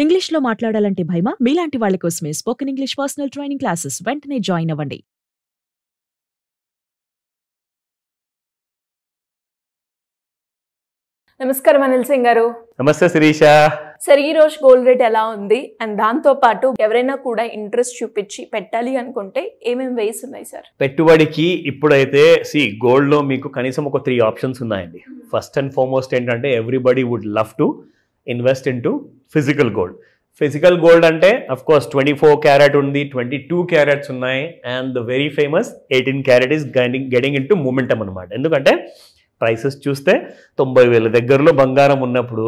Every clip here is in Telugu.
ఇంగ్లీష్లో మాట్లాడాలంటే భయమా? మీలాంటి వాళ్ళ కోసమే spoken English personal training classes వెంటనే జాయిన్ అవ్వండి. నమస్కారం అనిల్ సింగ్ గారు. నమస్తే శిరీష. సార్, ఈ రోజు గోల్డ్ రేట్ ఎలా ఉంది? అండ్ దాంతో పాటు ఎవరైనా కూడా ఇంట్రెస్ట్ చూపించి పెట్టాలి అనుకుంటే ఏమేమి వేస్ ఉన్నాయి సార్? పెట్టుబడికి ఇప్పుడైతే గోల్డ్ లో మీకు కనీసం ఒక 3 ఆప్షన్స్ ఉన్నాయండి. ఫస్ట్ అండ్ ఫార్మోస్ట్ ఏంటంటే everybody would love to invest into physical gold. Physical gold అంటే అఫ్ కోర్స్ 24 క్యారెట్ ఉంది, 22 క్యారెట్స్ ఉన్నాయి, and the very famous 18 carat is getting into momentum అనమాట. ఎందుకంటే ప్రైసెస్ చూస్తే 90,000 దగ్గరలో బంగారం ఉన్నప్పుడు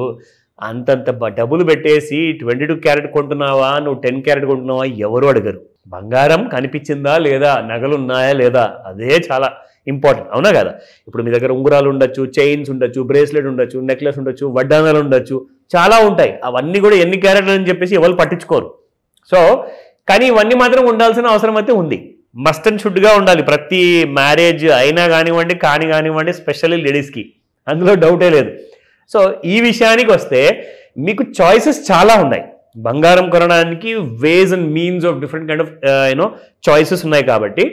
అంతంత డబ్బులు పెట్టేసి 22 క్యారెట్ కొంటున్నావా, నువ్వు 10 క్యారెట్ కొంటున్నావా ఎవరు అడగరు. బంగారం కనిపించిందా లేదా, నగలు ఉన్నాయా లేదా, అదే చాలా ఇంపార్టెంట్, అవునా కదా? ఇప్పుడు మీ దగ్గర ఉంగరాలు ఉండొచ్చు, చైన్స్ ఉండొచ్చు, బ్రేస్లెట్ ఉండొచ్చు, నెక్లెస్ ఉండొచ్చు, వడ్డానాలు ఉండొచ్చు, చాలా ఉంటాయి. అవన్నీ కూడా ఎన్ని క్యారెట్లు అని చెప్పేసి ఎవరు పట్టించుకోరు. సో కానీ ఇవన్నీ మాత్రం ఉండాల్సిన అవసరం అయితే ఉంది. మస్ట్ అండ్ షుడ్గా ఉండాలి. ప్రతి మ్యారేజ్ అయినా కానివ్వండి, కానివ్వండి, స్పెషల్లీ లేడీస్కి, అందులో డౌటే లేదు. సో ఈ విషయానికి వస్తే మీకు చాయిసెస్ చాలా ఉన్నాయి. బంగారం కొనడానికి ways and means of different kind of choices ఉన్నాయి. కాబట్టి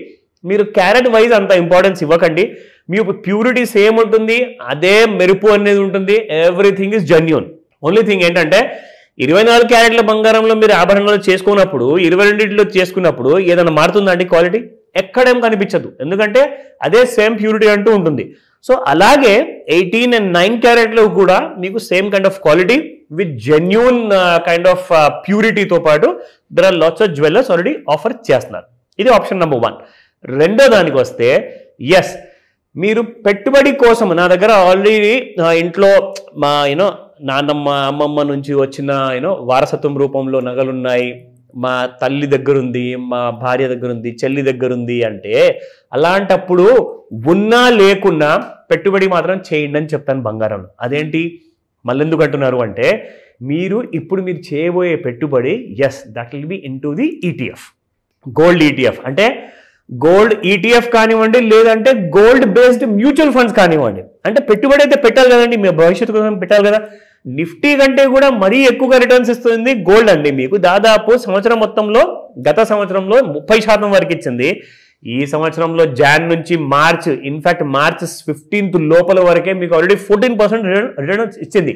మీరు క్యారెట్ వైజ్ అంత ఇంపార్టెన్స్ ఇవ్వకండి. మీ ప్యూరిటీ సేమ్ ఉంటుంది, అదే మెరుపు అనేది ఉంటుంది, everything is genuine. Only thing ఏంటంటే 24 క్యారెట్ల బంగారంలో మీరు ఆభరణాలు చేసుకున్నప్పుడు, 22లో చేసుకున్నప్పుడు ఏదైనా మారుతుందండి క్వాలిటీ? ఎక్కడేం కనిపించదు, ఎందుకంటే అదే సేమ్ ప్యూరిటీ అంటూ ఉంటుంది. సో అలాగే 18 and 9 క్యారెట్లో కూడా మీకు same kind of quality with genuine kind of ప్యూరిటీతో పాటు there are lots of jewellers already offer చేస్తున్నారు. ఇది ఆప్షన్ నెంబర్ 1. రెండో దానికి వస్తే ఎస్, మీరు పెట్టుబడి కోసం నా దగ్గర ఆల్రెడీ ఇంట్లో మా నాన్నమ్మ అమ్మమ్మ నుంచి వచ్చిన వారసత్వం రూపంలో నగలున్నాయి, మా తల్లి దగ్గరుంది, మా భార్య దగ్గరుంది, చెల్లి దగ్గరుంది అంటే అలాంటప్పుడు ఉన్నా లేకున్నా పెట్టుబడి మాత్రం చేయండి అని చెప్తాను బంగారంలో. అదేంటి మళ్ళీ ఎందుకు అంటున్నారు అంటే, మీరు చేయబోయే పెట్టుబడి as that will be into the ETF, gold ETF. అంటే గోల్డ్ ఈటీఎఫ్ కానివ్వండి, లేదంటే గోల్డ్ బేస్డ్ మ్యూచువల్ ఫండ్స్ కానివ్వండి. అంటే పెట్టుబడి అయితే పెట్టాలి కదండి, మీ భవిష్యత్తు కోసం పెట్టాలి కదా. నిఫ్టీ కంటే కూడా మరీ ఎక్కువగా రిటర్న్స్ ఇస్తుంది గోల్డ్ అండి. మీకు దాదాపు సంవత్సరం మొత్తంలో గత సంవత్సరంలో 30% వరకు ఇచ్చింది. ఈ సంవత్సరంలో జాన్ నుంచి మార్చ్, ఇన్ఫాక్ట్ మార్చ్ 15th లోపల వరకే మీకు ఆల్రెడీ 14% రిటర్న్స్ ఇచ్చింది.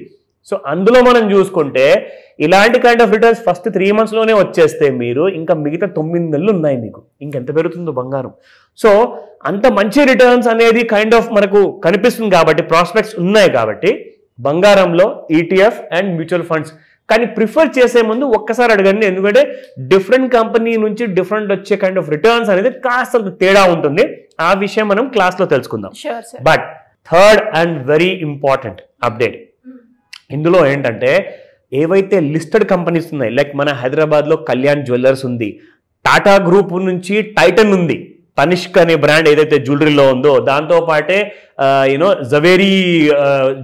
సో అందులో మనం చూసుకుంటే ఇలాంటి కైండ్ ఆఫ్ రిటర్న్స్ ఫస్ట్ 3 monthsలోనే వచ్చేస్తే మీరు ఇంకా మిగతా 9 నెలలు ఉన్నాయి మీకు, ఇంకెంత పెరుగుతుందో బంగారం. సో అంత మంచి రిటర్న్స్ అనేది కైండ్ ఆఫ్ మనకు కనిపిస్తుంది కాబట్టి, ప్రాస్పెక్ట్స్ ఉన్నాయి కాబట్టి బంగారంలో ఈటీఎఫ్ అండ్ మ్యూచువల్ ఫండ్స్. కానీ ప్రిఫర్ చేసే ముందు ఒక్కసారి అడగండి, ఎందుకంటే డిఫరెంట్ కంపెనీ నుంచి డిఫరెంట్ వచ్చే కైండ్ ఆఫ్ రిటర్న్స్ అనేది కాస్త తేడా ఉంటుంది. ఆ విషయం మనం క్లాస్లో తెలుసుకుందాం. But third and very important update ఇందులో ఏంటంటే, ఏవైతే లిస్టెడ్ కంపెనీస్ ఉన్నాయి, లైక్ మన హైదరాబాద్లో కళ్యాణ్ జ్యువెలర్స్ ఉంది, టాటా గ్రూప్ నుంచి టైటన్ ఉంది, తనిష్క్ అనే బ్రాండ్ ఏదైతే జ్యువెలరీలో ఉందో దాంతో పాటే జవేరీ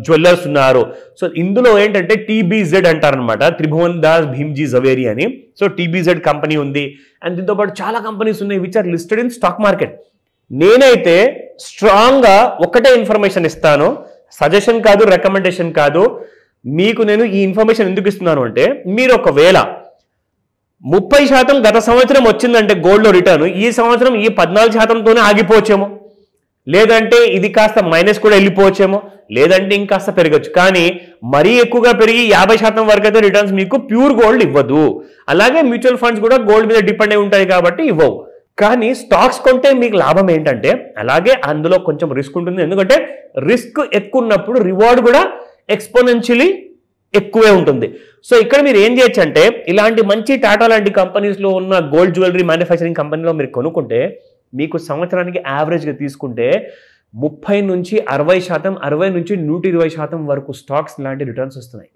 జ్యువెలర్స్ ఉన్నారు. సో ఇందులో ఏంటంటే టీబీజెడ్ అంటారనమాట, త్రిభువన్ దాస్ భీమ్జీ జవేరీ అని. సో టీబీజెడ్ కంపెనీ ఉంది, అండ్ దీంతో పాటు చాలా కంపెనీస్ ఉన్నాయి which are listed in stock market. నేనైతే స్ట్రాంగ్గా ఒకటే ఇన్ఫర్మేషన్ ఇస్తాను, సజెషన్ కాదు, రికమెండేషన్ కాదు. మీకు నేను ఈ ఇన్ఫర్మేషన్ ఎందుకు ఇస్తున్నాను అంటే, మీరు ఒకవేళ 30% గత సంవత్సరం వచ్చిందంటే గోల్డ్లో రిటర్న్, ఈ సంవత్సరం ఈ 14%తోనే ఆగిపోవచ్చేమో, లేదంటే ఇది కాస్త మైనస్ కూడా వెళ్ళిపోవచ్చేమో, లేదంటే ఇంకాస్త పెరగచ్చు. కానీ మరీ ఎక్కువగా పెరిగి 50% వరకు అయితే రిటర్న్స్ మీకు ప్యూర్ గోల్డ్ ఇవ్వదు. అలాగే మ్యూచువల్ ఫండ్స్ కూడా గోల్డ్ మీద డిపెండ్ అయి ఉంటాయి కాబట్టి ఇవ్వవు. కానీ స్టాక్స్ కొంటే మీకు లాభం ఏంటంటే, అలాగే అందులో కొంచెం రిస్క్ ఉంటుంది, ఎందుకంటే రిస్క్ ఎక్కువ ఉన్నప్పుడు రివార్డ్ కూడా ఎక్స్పోనెన్షియలీ ఎక్కువే ఉంటుంది. సో ఇక్కడ మీరు ఏం చేయొచ్చు అంటే, ఇలాంటి మంచి టాటా లాంటి కంపెనీస్లో ఉన్న గోల్డ్ జ్యువెలరీ మ్యానుఫ్యాక్చరింగ్ కంపెనీలో మీరు కొనుక్కుంటే మీకు సంవత్సరానికి యావరేజ్గా తీసుకుంటే 30 నుంచి 60%, 60 నుంచి 120% వరకు స్టాక్స్ లాంటి రిటర్న్స్ వస్తున్నాయి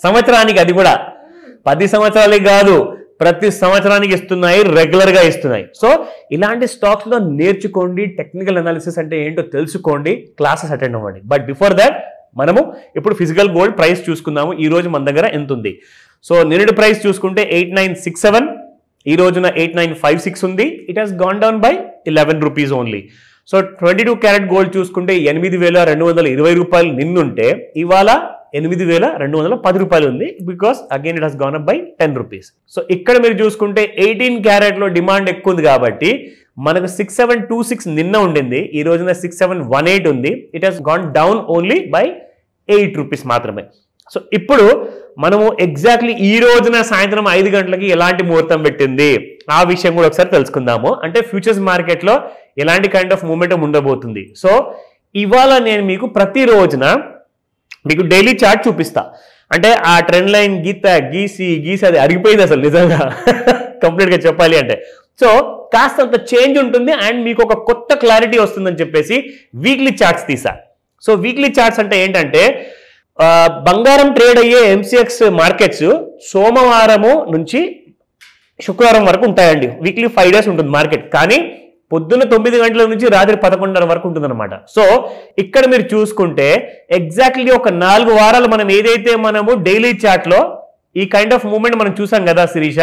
సంవత్సరానికి. అది కూడా 10 సంవత్సరాలే కాదు, ప్రతి సంవత్సరానికి ఇస్తున్నాయి, రెగ్యులర్గా ఇస్తున్నాయి. సో ఇలాంటి స్టాక్స్లో నేర్చుకోండి, టెక్నికల్ అనాలిసిస్ అంటే ఏంటో తెలుసుకోండి, క్లాసెస్ అటెండ్ అవ్వండి. బట్ బిఫోర్ దాట్ మనము ఇప్పుడు ఫిజికల్ గోల్డ్ ప్రైస్ చూసుకుందాము. ఈ రోజు మన దగ్గర ఎంత ఉంది? సో నిన్నటి ప్రైస్ చూసుకుంటే 8967, ఈ రోజున 8956 ఉంది. It has gone down by 11 rupees only. So 22 carat gold చూసుకుంటే 8,220 రూపాయలు నిన్నుంటే ఇవాళ 8,210 రూపాయలు ఉంది, because again it has gone up by 10 rupees. So ఇక్కడ మీరు చూసుకుంటే 18 క్యారెట్లో డిమాండ్ ఎక్కువ ఉంది కాబట్టి మనకు 6726 నిన్న ఉండింది, ఈ రోజున 6718 ఉంది. It has gone down only by 8 rupees మాత్రమే. సో ఇప్పుడు మనము ఎగ్జాక్ట్లీ ఈ రోజున సాయంత్రం 5 గంటలకి ఎలాంటి ముహూర్తం పెట్టింది ఆ విషయం కూడా ఒకసారి తెలుసుకుందాము. అంటే ఫ్యూచర్స్ మార్కెట్లో ఎలాంటి కైండ్ ఆఫ్ మూమెంటం ఉండబోతుంది. సో ఇవాళ నేను మీకు ప్రతి రోజున మీకు డైలీ చార్ట్ చూపిస్తా. అంటే ఆ ట్రెండ్ లైన్ గీసి అది అరిగిపోయింది అసలు నిజంగా కంప్లీట్గా చెప్పాలి అంటే. సో కాస్తంత చేంజ్ ఉంటుంది అండ్ మీకు ఒక కొత్త క్లారిటీ వస్తుందని చెప్పేసి వీక్లీ చార్ట్స్ తీసా. సో వీక్లీ చార్ట్స్ అంటే ఏంటంటే బంగారం ట్రేడ్ అయ్యే ఎంసీఎక్స్ మార్కెట్స్ సోమవారము నుంచి శుక్రవారం వరకు ఉంటాయండి. వీక్లీ 5 days ఉంటుంది మార్కెట్, కానీ పొద్దున్న 9 గంటల నుంచి రాత్రి 11:30 వరకు ఉంటుందన్నమాట. సో ఇక్కడ మీరు చూసుకుంటే ఎగ్జాక్ట్లీ ఒక 4 వారాలు మనం ఏదైతే మనము డైలీ చార్ట్ లో ఈ కైండ్ ఆఫ్ మూమెంట్ మనం చూసాం కదా శిరీష,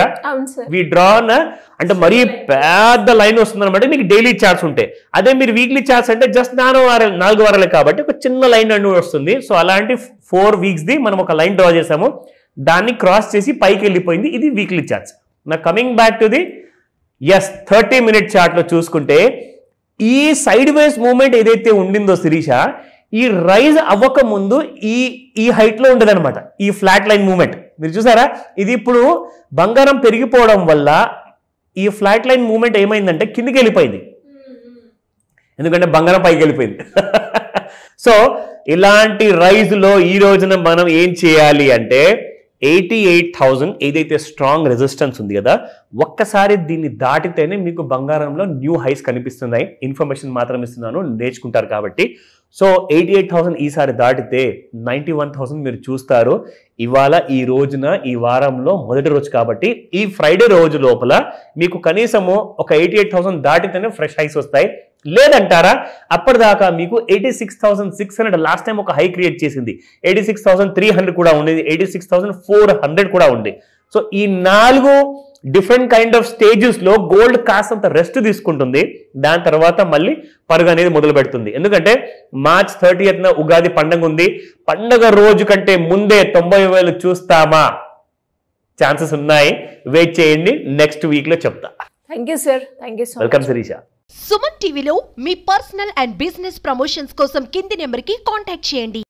వి డ్రాన్ అంటే మరీ పెద్ద లైన్ వస్తుంది అనమాట. మీకు డైలీ చార్ట్స్ ఉంటాయి. అదే మీరు వీక్లీ చార్ట్స్ అంటే జస్ట్ 4 వారాలే కాబట్టి ఒక చిన్న లైన్ అంటూ వస్తుంది. సో అలాంటి 4 weeks ది మనం ఒక లైన్ డ్రా చేసాము, దాన్ని క్రాస్ చేసి పైకి వెళ్ళిపోయింది. ఇది వీక్లీ చార్ట్స్. నా coming back to the 30-minute chart లో చూసుకుంటే ఈ సైడ్ వేస్ మూమెంట్ ఏదైతే ఉండిందో శిరీష, ఈ రైజ్ అవ్వక ముందు ఈ హైట్ లో ఉండదు అనమాట. ఈ ఫ్లాట్ లైన్ మూమెంట్ మీరు చూసారా, ఇది ఇప్పుడు బంగారం పెరిగిపోవడం వల్ల ఈ ఫ్లాట్ లైన్ మూమెంట్ ఏమైందంటే కిందికి వెళ్ళిపోయింది, ఎందుకంటే బంగారం పైకి వెళ్ళిపోయింది. సో ఇలాంటి రైజ్ లో ఈ రోజున మనం ఏం చేయాలి అంటే 88,000 ఏదైతే స్ట్రాంగ్ రెసిస్టెన్స్ ఉంది కదా, ఒక్కసారి దీన్ని దాటితేనే మీకు బంగారంలో న్యూ హైస్ కనిపిస్తున్నాయి. ఇన్ఫర్మేషన్ మాత్రం ఇస్తున్నాను, నేర్చుకుంటారు కాబట్టి. సో 88,000 ఈసారి దాటితే 91,000 మీరు చూస్తారు. ఇవాళ ఈ రోజున ఈ వారంలో మొదటి రోజు కాబట్టి ఈ ఫ్రైడే రోజు లోపల మీకు కనీసము ఒక 88,000 దాటితేనే ఫ్రెష్ హైస్ వస్తాయి. లేదంటారా అప్పటిదాకా మీకు 86,600 లాస్ట్ టైం ఒక హై క్రియేట్ చేసింది, 86,300 కూడా ఉండేది, 86,400 కూడా ఉంది. సో ఈ 4 డిఫరెంట్ కైండ్ ఆఫ్ స్టేజెస్ లో గోల్డ్ కాస్తంత రెస్ట్ తీసుకుంటుంది. దాని తర్వాత మళ్ళీ పరుగు అనేది మొదలు పెడుతుంది. ఎందుకంటే March 30th ఉగాది పండుగ ఉంది. పండుగ రోజు కంటే ముందే 90,000 చూస్తామా? ఛాన్సెస్ ఉన్నాయి, వెయిట్ చేయండి, నెక్స్ట్ వీక్ లో చెప్తా. Thank you sir, thank you so much. Welcome Shirisha. Suman టీవీలో మీ పర్సనల్ అండ్ బిజినెస్ ప్రమోషన్స్ కోసం కింది నెంబర్కి కాంటాక్ట్ చేయండి.